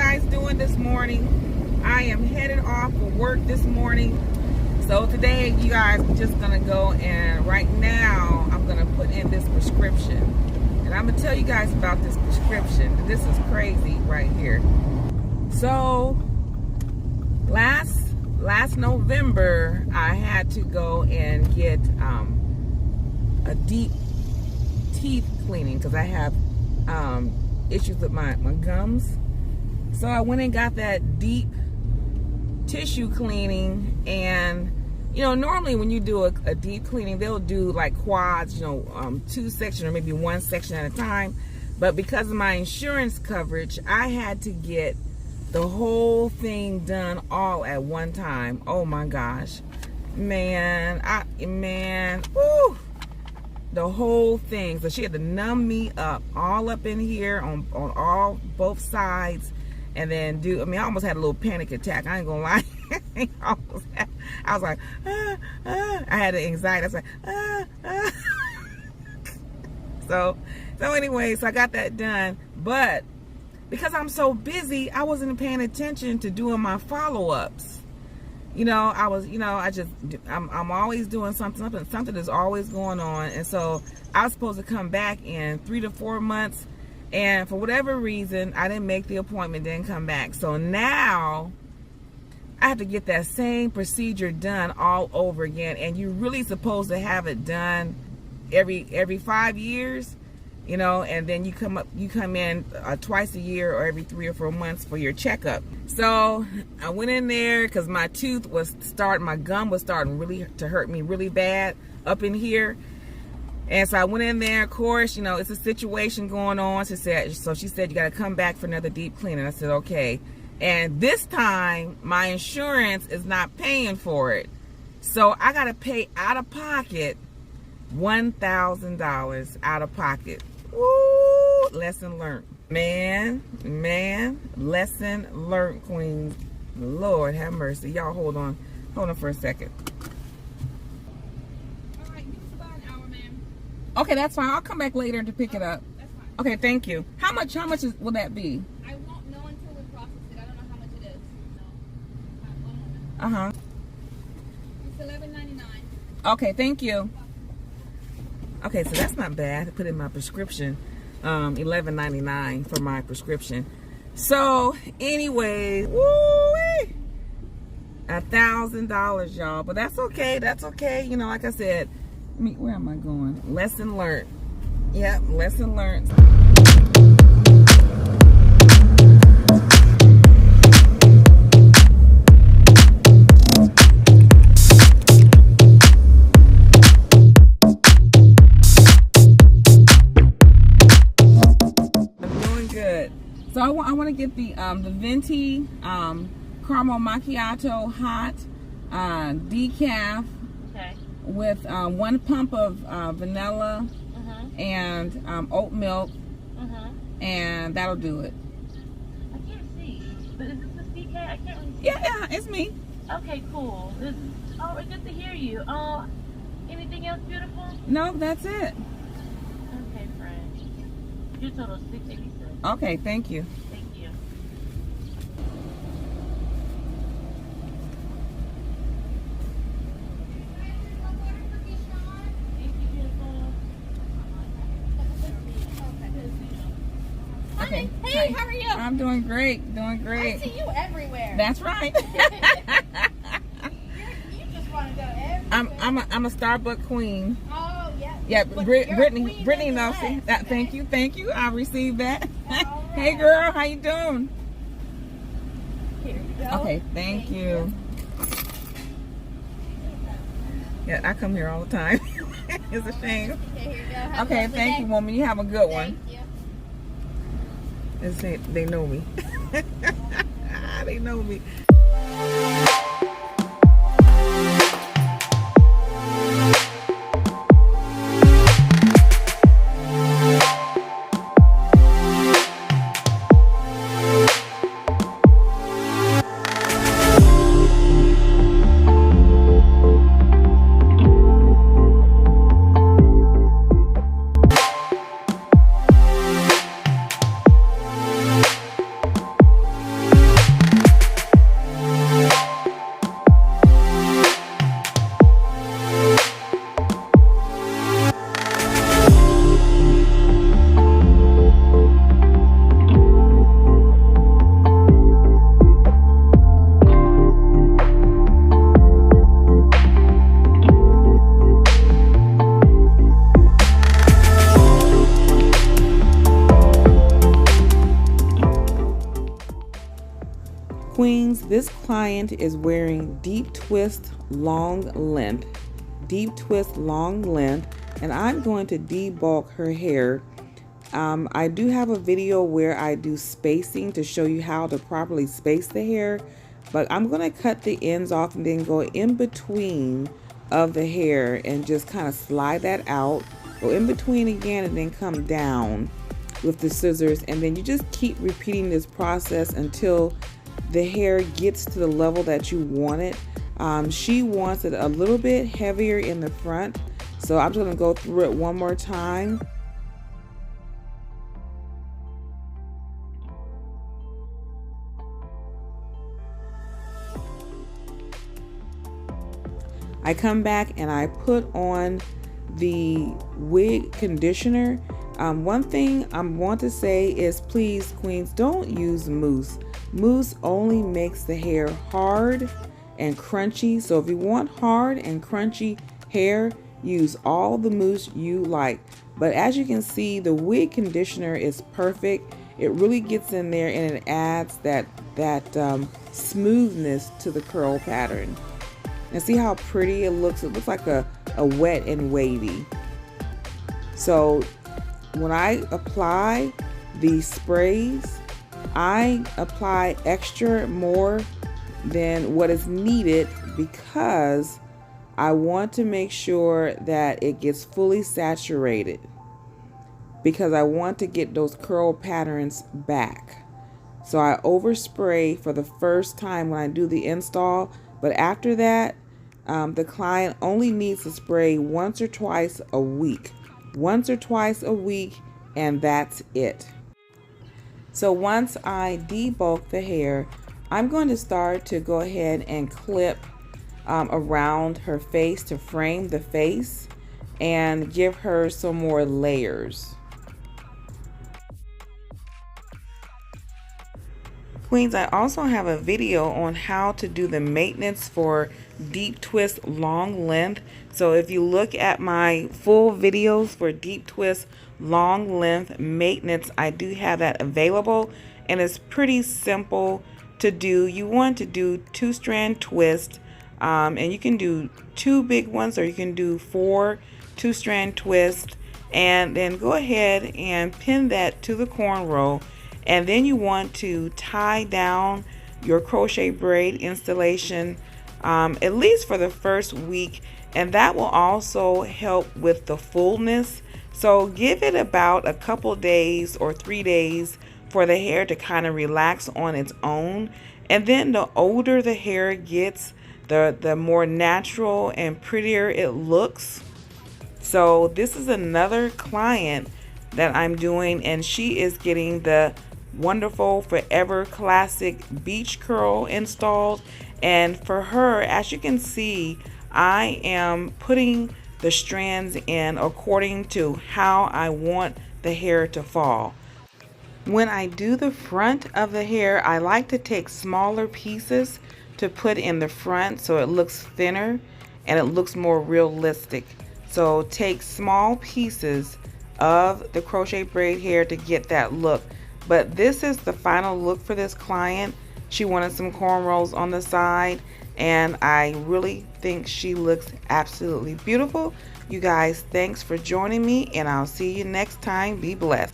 guys doing this morning? I am headed off for work this morning. So today, you guys, we're just gonna go and right now, I'm gonna put in this prescription. And I'm gonna tell you guys about this prescription. This is crazy right here. So, last November, I had to go and get a deep teeth cleaning because I have issues with my gums. So I went and got that deep tissue cleaning, and you know, normally when you do a deep cleaning, they'll do like quads, you know, 2 sections or maybe 1 section at a time. But because of my insurance coverage, I had to get the whole thing done all at one time. Oh my gosh, man, woo, the whole thing. So she had to numb me up, all up in here on both sides, and then do. I mean, I almost had a little panic attack. I ain't gonna lie. I was like, I had an anxiety. I was like, So anyway, so I got that done, but because I'm so busy, I wasn't paying attention to doing my follow-ups. You know, I'm always doing something is always going on. And so I was supposed to come back in 3 to 4 months, and for whatever reason, I didn't make the appointment, didn't come back. So now I have to get that same procedure done all over again. And you're really supposed to have it done every 5 years, you know, and then you come in twice a year or every 3 or 4 months for your checkup. So I went in there because my gum was starting really to hurt me really bad up in here. And so I went in there. Of course, you know, it's a situation going on. So she said, you got to come back for another deep cleaning. I said, okay. And this time, my insurance is not paying for it. So I got to pay out of pocket $1,000 out of pocket. Woo! Lesson learned. Man, lesson learned, queens. Lord have mercy. Y'all hold on for a second. All right, give us about an hour, ma'am. Okay, that's fine. I'll come back later to pick it up. That's fine. Okay, thank you. How much will that be? I won't know until we process it. I don't know how much it is. No. Uh-huh. It's $11.99. Okay, thank you. Okay, so that's not bad. I put in my prescription, $11.99 for my prescription. So anyway, woo-wee, $1,000, y'all. But that's okay. That's okay. You know, like I said, where am I going? Lesson learned. Yep, lesson learned. So I want to get the venti caramel macchiato hot decaf, Okay. with 1 pump of vanilla and oat milk, and that'll do it. I can't see, but is this Ms.Pk? I can't really see. Yeah, it's me. Okay, cool. Oh, it's good to hear you. Anything else beautiful? No, that's it. Okay, friend. Your total is $686. Okay, thank you. Thank you. Okay. Hey, how are you? I'm doing great. Doing great. I see you everywhere. That's right. You just want to go everywhere. I'm a Starbucks queen. Oh, yeah. Yeah, But you're a Brittany queen knows. nonetheless. Thank you. I received that. All Hey right. girl, how you doing? Here you go. Okay, thank you. Yeah, I come here all the time. It's a shame. Okay, here you go. Have a Okay, lovely thank day. you, woman. You have a good one. Thank you. They know me. They know me. Queens, this client is wearing deep twist long length, and I'm going to debulk her hair. I do have a video where I do spacing to show you how to properly space the hair, but I'm going to cut the ends off and then go in between of the hair and just kind of slide that out, go in between again, and then come down with the scissors, and then you just keep repeating this process until the hair gets to the level that you want it. She wants it a little bit heavier in the front, so I'm just going to go through it one more time. I come back and I put on the wig conditioner. One thing I want to say is, please, queens, don't use mousse. Mousse only makes the hair hard and crunchy. So if you want hard and crunchy hair, use all the mousse you like. But as you can see, the wig conditioner is perfect. It really gets in there and it adds that smoothness to the curl pattern. And see how pretty it looks? It looks like a wet and wavy. So when I apply these sprays, I apply extra more than what is needed because I want to make sure that it gets fully saturated, because I want to get those curl patterns back. So I overspray for the first time when I do the install, but after that, the client only needs to spray once or twice a week. And that's it. So once I debulk the hair, I'm going to start to go ahead and clip around her face to frame the face and give her some more layers. Queens, I also have a video on how to do the maintenance for deep twist long length. So if you look at my full videos for deep twist long length maintenance, I do have that available, and it's pretty simple to do. You want to do 2-strand twist, and you can do 2 big ones, or you can do 4 2-strand twist, and then go ahead and pin that to the cornrow. And then you want to tie down your crochet braid installation at least for the first week, and that will also help with the fullness. So give it about a couple days or 3 days for the hair to kind of relax on its own. And then the older the hair gets, the more natural and prettier it looks. So this is another client that I'm doing, and she is getting the wonderful forever classic beach curl installed. And for her, as you can see, I am putting the strands in according to how I want the hair to fall. When I do the front of the hair, I like to take smaller pieces to put in the front so it looks thinner and it looks more realistic. So take small pieces of the crochet braid hair to get that look. But this is the final look for this client. She wanted some cornrows on the side, and I really think she looks absolutely beautiful. You guys, thanks for joining me, and I'll see you next time. Be blessed.